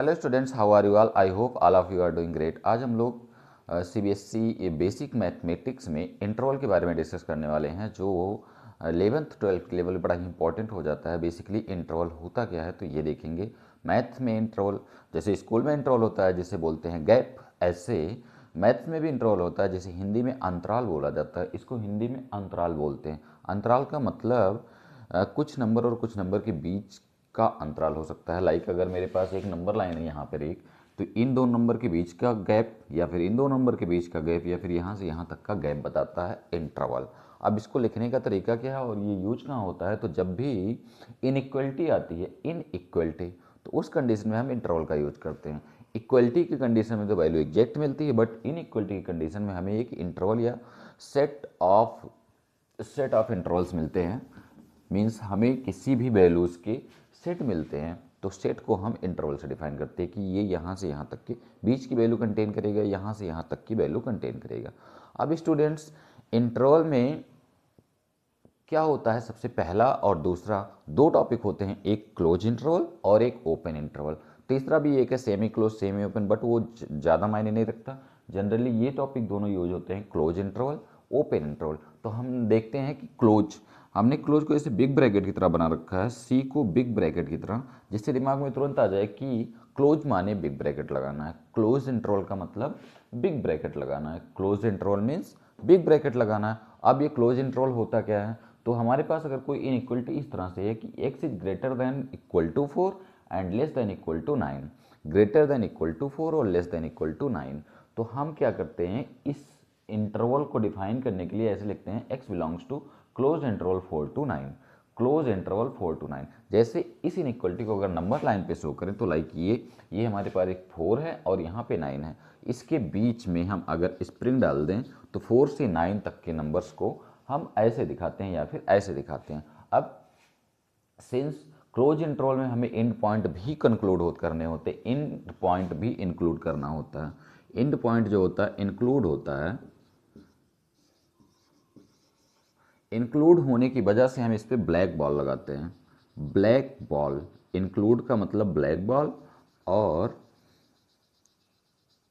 Hello students, how are you all? I hope all of you are doing great. आज हम लोग CBSE basic mathematics में interval के बारे में डिस्कस करने वाले हैं, जो 11th 12th लेवल बड़ा ही इंपॉर्टेंट हो जाता है। बेसिकली इंटरवल होता क्या है तो ये देखेंगे। मैथ में इंटरवल, जैसे स्कूल में इंटरवल होता है जिसे बोलते हैं गैप, ऐसे मैथ में भी इंटरवल होता है। जैसे हिंदी में अंतराल बोला जाता है, इसको हिंदी में अंतराल बोलते हैं। अंतराल का मतलब कुछ नंबर और कुछ नंबर के बीच का अंतराल हो सकता है। लाइक अगर मेरे पास एक नंबर लाइन है यहाँ पर एक, तो इन दो नंबर के बीच का गैप, या फिर इन दो नंबर के बीच का गैप, या फिर यहाँ से यहाँ तक का गैप बताता है इंटरवल। अब इसको लिखने का तरीका क्या है और ये यूज कहाँ होता है? तो जब भी इनइक्वलिटी आती है, इनइक्वलिटी, तो उस कंडीशन में हम इंटरवल का यूज करते हैं। इक्वलिटी की कंडीशन में तो वैल्यू एग्जैक्ट मिलती है, बट इनइक्वलिटी की कंडीशन में हमें एक इंटरवल या सेट ऑफ इंटरवल्स मिलते हैं। मीन्स हमें किसी भी वैल्यूज़ के सेट मिलते हैं, तो सेट को हम इंटरवल से डिफाइन करते हैं कि ये यहाँ से यहाँ तक के बीच की वैल्यू कंटेन करेगा, यहाँ से यहाँ तक की वैल्यू कंटेन करेगा। अब स्टूडेंट्स, इंटरवल में क्या होता है? सबसे पहला और दूसरा दो टॉपिक होते हैं, एक क्लोज इंटरवल और एक ओपन इंटरवल। तीसरा भी एक है semi close semi open, but वो ज़्यादा मायने नहीं रखता। जनरली ये टॉपिक दोनों यूज होते हैं, क्लोज इंटरवल, ओपन इंटरवल। तो हम देखते हैं कि क्लोज, हमने क्लोज को ऐसे बिग ब्रैकेट की तरह बना रखा है, सी को बिग ब्रैकेट की तरह, जिससे दिमाग में तुरंत आ जाए कि क्लोज माने बिग ब्रैकेट लगाना है। क्लोज इंटरवल का मतलब बिग ब्रैकेट लगाना है। Close interval means big bracket लगाना है। अब ये क्लोज इंटरवल होता क्या है? तो हमारे पास अगर कोई इनइक्वलिटी इस तरह से है कि x is greater than equal to 4 and less than equal to 9, greater than equal to 4 और लेस देन इक्वल टू 9, तो हम क्या करते हैं? इस इंटरवल को डिफाइन करने के लिए ऐसे लिखते हैं, x belongs to close interval 4 to 9, close interval 4 to 9। जैसे इस इनइक्वलिटी को अगर नंबर लाइन पे शो करें तो लाइक ये हमारे पास एक 4 है और यहाँ पे 9 है। इसके बीच में हम अगर स्प्रिंग डाल दें तो 4 से 9 तक के नंबर्स को हम ऐसे दिखाते हैं या फिर ऐसे दिखाते हैं। अब सिंस क्लोज इंटरवल में हमें एंड पॉइंट भी कंक्लूड करने होते हैं, एंड पॉइंट भी इंक्लूड करना होता है। एंड पॉइंट जो होता है इंक्लूड होता है, इंक्लूड होने की वजह से हम इस पर ब्लैक बॉल लगाते हैं। ब्लैक बॉल, इंक्लूड का मतलब ब्लैक बॉल, और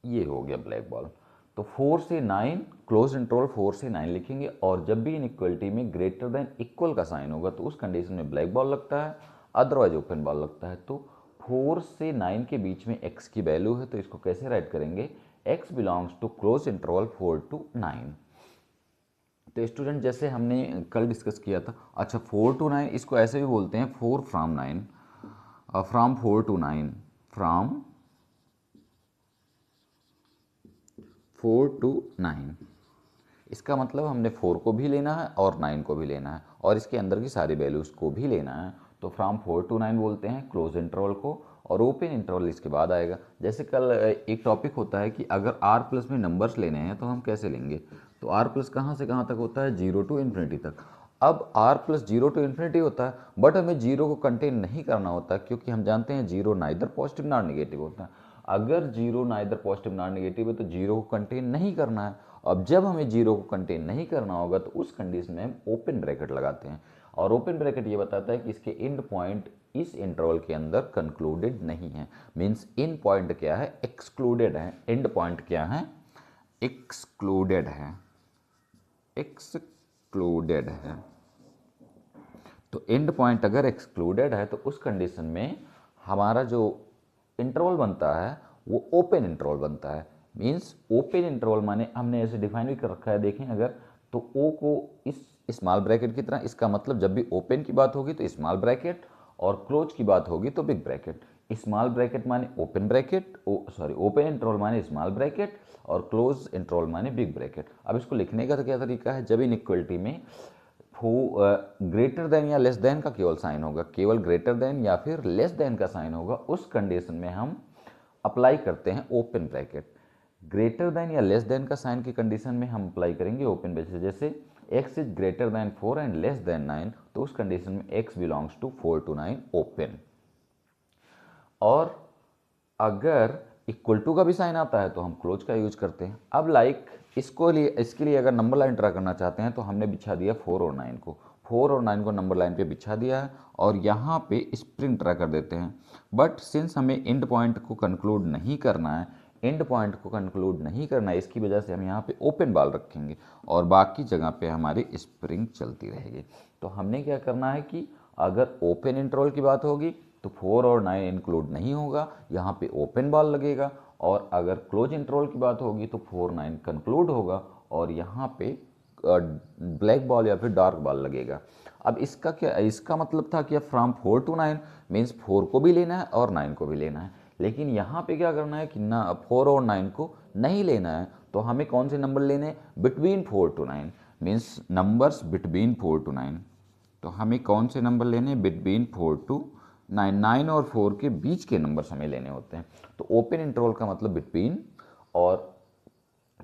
ये हो गया ब्लैक बॉल। तो 4 से 9, क्लोज इंटरवल 4 से 9 लिखेंगे, और जब भी इनइक्वलिटी में ग्रेटर देन इक्वल का साइन होगा तो उस कंडीशन में ब्लैक बॉल लगता है, अदरवाइज ओपन बॉल लगता है। तो 4 से 9 के बीच में x की वैल्यू है, तो इसको कैसे राइट करेंगे? x belongs to close interval 4 to 9। तो स्टूडेंट, जैसे हमने कल डिस्कस किया था, अच्छा 4 टू 9 इसको ऐसे भी बोलते हैं 4 from 9, from 4 to 9, from 4 to 9। इसका मतलब हमने 4 को भी लेना है और 9 को भी लेना है, और इसके अंदर की सारी वैल्यूज़ को भी लेना है। तो फ्रॉम 4 टू 9 बोलते हैं क्लोज इंटरवल को, और ओपन इंटरवल इसके बाद आएगा। जैसे कल एक टॉपिक होता है कि अगर r प्लस में नंबर्स लेने हैं तो हम कैसे लेंगे? तो r प्लस कहाँ से कहाँ तक होता है? 0 टू इन्फिनिटी तक। अब r प्लस 0 टू इन्फिनिटी होता है, बट हमें 0 को कंटेन नहीं करना होता, क्योंकि हम जानते हैं 0 नाइदर पॉजिटिव नॉर नेगेटिव होता है। अगर 0 नाइदर पॉजिटिव नॉर नेगेटिव है तो 0 को कंटेन नहीं करना है। अब जब हमें 0 को कंटेन नहीं करना होगा तो उस कंडीशन में हम ओपन ब्रैकेट लगाते हैं, और ओपन ब्रैकेट ये बताता है कि इसके एंड पॉइंट इस इंटरवल के अंदर कंक्लूडेड नहीं है। मीन्स इन पॉइंट क्या है? एक्सक्लूडेड है। एंड पॉइंट क्या है? एक्सक्लूडेड है, एक्सक्लूडेड है। तो एंड पॉइंट अगर एक्सक्लूडेड है तो उस कंडीशन में हमारा जो इंटरवल बनता है वो ओपन इंटरवल बनता है। मीन्स ओपन इंटरवल माने हमने ऐसे डिफाइन भी कर रखा है, देखें अगर, तो ओ को इस स्मॉल ब्रैकेट की तरह, इसका मतलब जब भी ओपन की बात होगी तो स्मॉल ब्रैकेट, और क्लोज की बात होगी तो बिग ब्रैकेट। स्मॉल ब्रैकेट माने ओपन ब्रैकेट, ओपन इंटरवल माने स्मॉल ब्रैकेट, और क्लोज इंटरवल माने बिग ब्रैकेट। अब इसको लिखने का तो क्या तरीका है? जब इनइक्वलिटी में ग्रेटर देन या लेस देन का केवल साइन होगा, केवल ग्रेटर देन या फिर लेस देन का साइन होगा, उस कंडीशन में हम अप्लाई करते हैं ओपन ब्रैकेट। ग्रेटर देन या लेस देन का साइन की कंडीशन में हम अप्लाई करेंगे ओपन ब्रैकेट। जैसे x is greater than 4 and less than 9, तो उस कंडीशन में x belongs to 4 to 9 open. और अगर इक्वल टू का भी साइन आता है तो हम क्लोज का यूज करते हैं। अब इसके लिए अगर नंबर लाइन ड्रा करना चाहते हैं तो हमने बिछा दिया 4 और 9 को। 4 और 9 को नंबर लाइन पे बिछा दिया है और यहाँ पे स्प्रिंग ड्रा कर देते हैं। बट सिंस हमें एंड पॉइंट को कंक्लूड नहीं करना है, इसकी वजह से हम यहाँ पे ओपन बॉल रखेंगे और बाकी जगह पे हमारी स्प्रिंग चलती रहेगी। तो हमने क्या करना है कि अगर ओपन इंटरवल की बात होगी तो 4 और 9 इंक्लूड नहीं होगा, यहाँ पे ओपन बॉल लगेगा, और अगर क्लोज इंटरवल की बात होगी तो 4 9 कंक्लूड होगा और यहाँ पे ब्लैक बॉल या फिर डार्क बॉल लगेगा। अब इसका मतलब था कि अब फ्रॉम 4 to 9 मीन्स 4 को भी लेना है और 9 को भी लेना है, लेकिन यहाँ पे क्या करना है कि ना 4 और 9 को नहीं लेना है। तो हमें कौन से नंबर लेने हैं? Between 4 to 9 means numbers between 4 to 9। तो हमें कौन से नंबर लेने हैं? बिटवीन 4 to 9, 9 और 4 के बीच के नंबर्स हमें लेने होते हैं। तो ओपन इंटरवल का मतलब बिटवीन और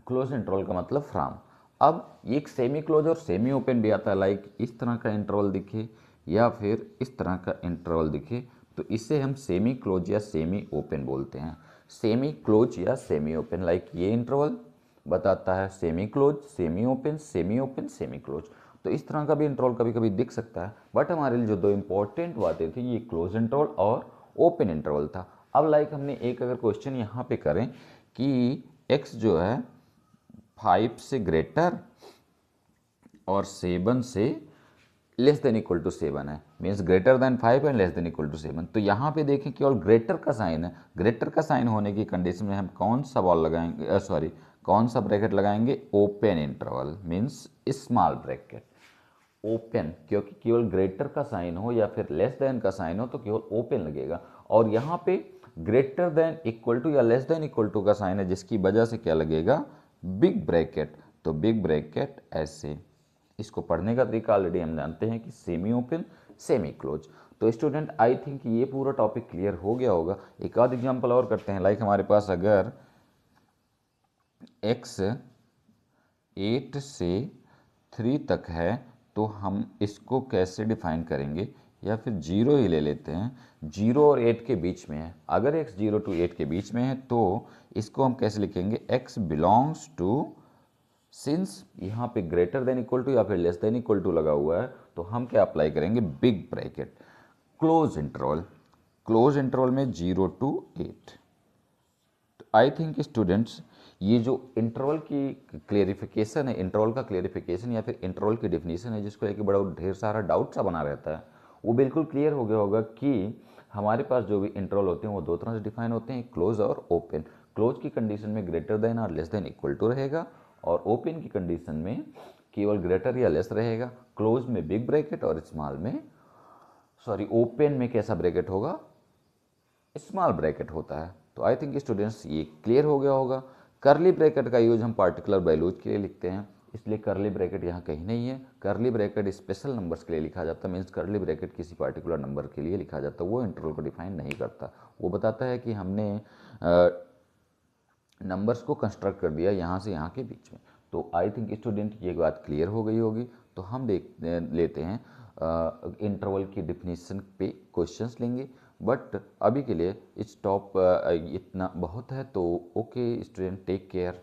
क्लोज इंटरवल का मतलब फ्रॉम। अब एक सेमी क्लोज और सेमी ओपन भी आता है, लाइक इस तरह का इंटरवल दिखे या फिर इस तरह का इंटरवल दिखे तो इसे हम सेमी क्लोज या सेमी ओपन बोलते हैं। सेमी क्लोज या सेमी ओपन, लाइक ये इंटरवल बताता है semi close, semi open, semi open, semi close. तो इस तरह का भी इंटरवल कभी कभी दिख सकता है, बट हमारे लिए जो दो इंपॉर्टेंट बातें थी ये क्लोज इंटरवल और ओपन इंटरवल था। अब लाइक हमने एक अगर क्वेश्चन यहाँ पे करें कि x जो है 5 से ग्रेटर और 7 से लेस देन इक्वल टू 7 है, means greater than 5 and less than equal to 7। तो यहाँ पे देखें केवल ग्रेटर का साइन है, ग्रेटर का साइन होने की कंडीशन में हम कौन सा बॉल लगाएंगे, कौन सा ब्रैकेट लगाएंगे? Open interval means small bracket. Open, क्योंकि केवल ग्रेटर का साइन हो या फिर लेस देन का साइन हो तो केवल ओपन लगेगा, और यहाँ पे ग्रेटर देन इक्वल टू या लेस देन इक्वल टू का साइन है जिसकी वजह से क्या लगेगा? Big bracket. तो बिग ब्रैकेट ऐसे। इसको पढ़ने का तरीका ऑलरेडी हम जानते हैं कि सेमी ओपन, सेमी क्लोज। तो स्टूडेंट आई थिंक ये पूरा टॉपिक क्लियर हो गया होगा। एक आध एग्जांपल और करते हैं, लाइक हमारे पास अगर x 8 से 3 तक है तो हम इसको कैसे डिफाइन करेंगे, या फिर 0 ही ले लेते हैं, 0 और 8 के बीच में है। अगर x 0 to 8 के बीच में है तो इसको हम कैसे लिखेंगे? x बिलोंग्स टू, सिंस यहाँ पे ग्रेटर देन इक्वल टू या फिर लेस देन इक्वल टू लगा हुआ है तो हम क्या अप्लाई करेंगे? Big bracket. Close interval, close interval में 0 to 8। आई थिंक स्टूडेंट्स ये जो इंटरवल की क्लेरिफिकेशन है, इंटरवल का क्लेरिफिकेशन या फिर इंटरवल की डेफिनेशन है जिसको लेके बड़ा ढेर सारा डाउट सा बना रहता है, वो बिल्कुल क्लियर हो गया होगा कि हमारे पास जो भी इंटरवल होते हैं वो दो तरह से डिफाइन होते हैं, क्लोज और ओपन। क्लोज की कंडीशन में ग्रेटर देन और लेस देन इक्वल टू रहेगा, और ओपन की कंडीशन में केवल ग्रेटर या लेस रहेगा। क्लोज में बिग ब्रैकेट और स्मॉल में, ओपन में कैसा ब्रैकेट होगा? स्मॉल ब्रैकेट होता है। तो आई थिंक स्टूडेंट्स ये क्लियर हो गया होगा। करली ब्रैकेट का यूज हम पार्टिकुलर वैल्यूज के लिए लिखते हैं, इसलिए करली ब्रैकेट यहाँ कहीं नहीं है। करली ब्रैकेट स्पेशल नंबर्स के लिए लिखा जाता है, मीन्स करली ब्रैकेट किसी पार्टिकुलर नंबर के लिए लिखा जाता है, वो इंटरवल को डिफाइन नहीं करता। वो बताता है कि हमने नंबर्स को कंस्ट्रक्ट कर दिया यहाँ से यहाँ के बीच में। तो आई थिंक स्टूडेंट ये बात क्लियर हो गई होगी। तो हम लेते हैं इंटरवल की डिफिनीशन पे क्वेश्चंस लेंगे, बट अभी के लिए स्टॉप इतना बहुत है। तो ओके स्टूडेंट, टेक केयर।